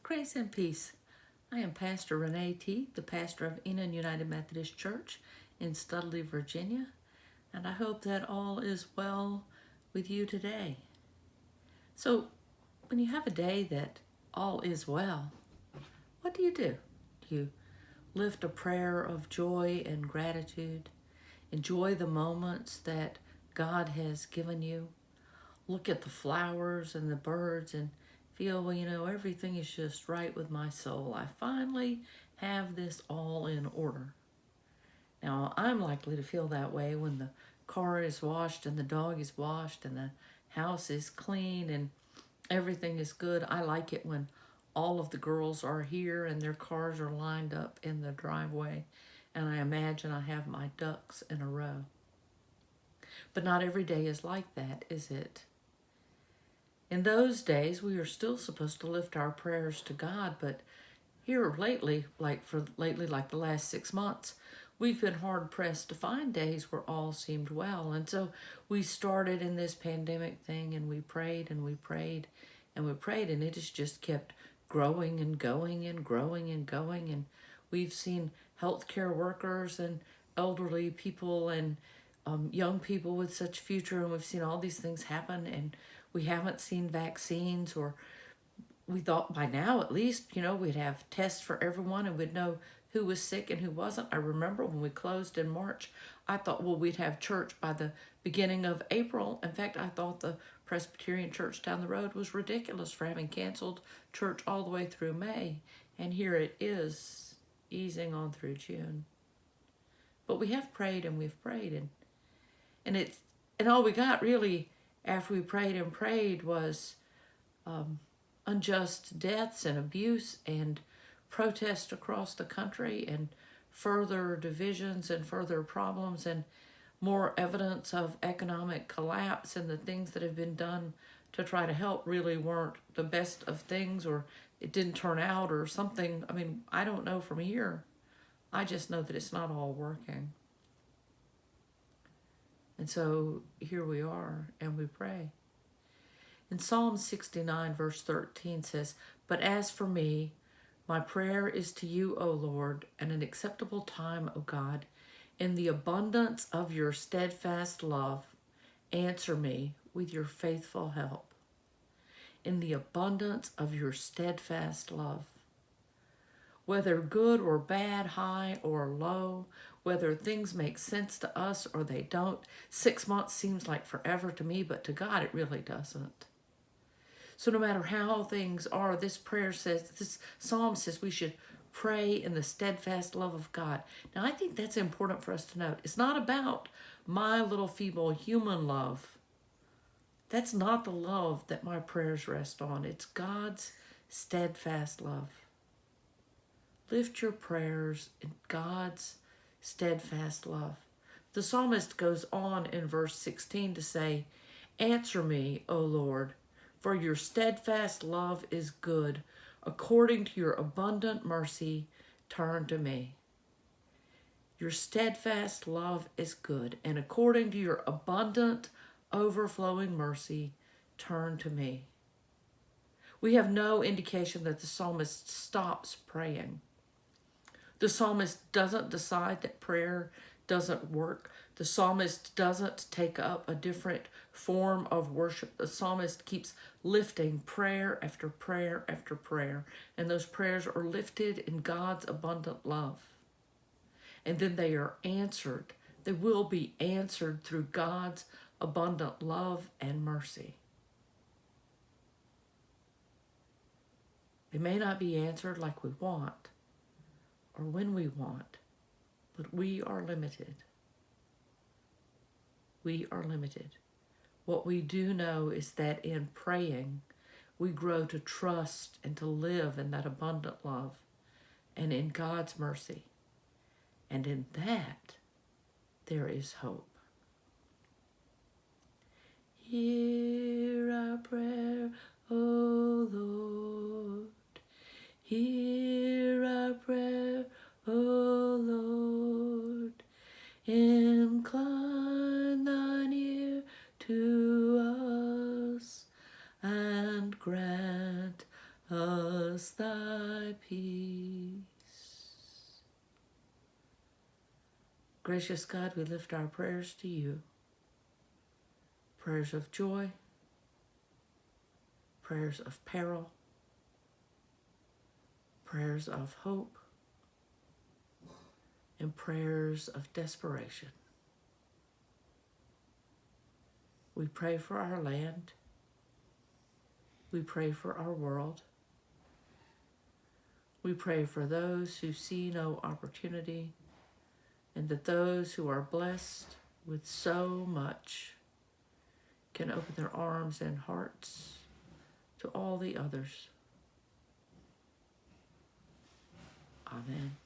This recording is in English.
Grace and peace. I am Pastor Renee Teague, the pastor of Enon United Methodist Church in Studley, Virginia, and I hope that all is well with you today. So, when you have a day that all is well, what do? Do you lift a prayer of joy and gratitude? Enjoy the moments that God has given you? Look at the flowers and the birds and feel, well, everything is just right with my soul. I finally have this all in order. Now, I'm likely to feel that way when the car is washed and the dog is washed and the house is clean and everything is good. I like it when all of the girls are here and their cars are lined up in the driveway, and I imagine I have my ducks in a row. But not every day is like that, is it? In those days, we are still supposed to lift our prayers to God, but here lately, like the last 6 months, we've been hard pressed to find days where all seemed well. And so we started in this pandemic thing, and we prayed and we prayed and we prayed, and it has just kept growing and going and growing and going. And we've seen healthcare workers and elderly people and young people with such future, and we've seen all these things happen, and we haven't seen vaccines, or we thought by now at least, we'd have tests for everyone and we'd know who was sick and who wasn't. I remember when we closed in March, I thought, well, we'd have church by the beginning of April. In fact, I thought the Presbyterian church down the road was ridiculous for having canceled church all the way through May. And here it is, easing on through June. But we have prayed and we've prayed, and all we got really after we prayed and prayed was unjust deaths and abuse and protest across the country and further divisions and further problems and more evidence of economic collapse, and the things that have been done to try to help really weren't the best of things, or it didn't turn out or something. I mean, I don't know from here. I just know that it's not all working. And so here we are, and we pray. In Psalm 69, verse 13 says, "But as for me, my prayer is to you, O Lord, at an acceptable time, O God. In the abundance of your steadfast love, answer me with your faithful help." In the abundance of your steadfast love. Whether good or bad, high or low, whether things make sense to us or they don't. 6 months seems like forever to me, but to God it really doesn't. So no matter how things are, this psalm says we should pray in the steadfast love of God. Now I think that's important for us to note. It's not about my little feeble human love. That's not the love that my prayers rest on. It's God's steadfast love. Lift your prayers in God's steadfast love. The psalmist goes on in verse 16 to say, "Answer me, O Lord, for your steadfast love is good. According to your abundant mercy, turn to me." Your steadfast love is good, and according to your abundant, overflowing mercy, turn to me. We have no indication that the psalmist stops praying. The psalmist doesn't decide that prayer doesn't work. The psalmist doesn't take up a different form of worship. The psalmist keeps lifting prayer after prayer after prayer, and those prayers are lifted in God's abundant love. And then they are answered. They will be answered through God's abundant love and mercy. They may not be answered like we want or when we want, but we are limited. We are limited. What we do know is that in praying, we grow to trust and to live in that abundant love and in God's mercy. And in that, there is hope. Hear our prayer, O Lord. Hear our prayer, O Lord. Incline thine ear to us and grant us us thy peace. Gracious God, we lift our prayers to you. Prayers of joy, prayers of peril, prayers of hope, and prayers of desperation. We pray for our land. We pray for our world. We pray for those who see no opportunity, and that those who are blessed with so much can open their arms and hearts to all the others. Amen.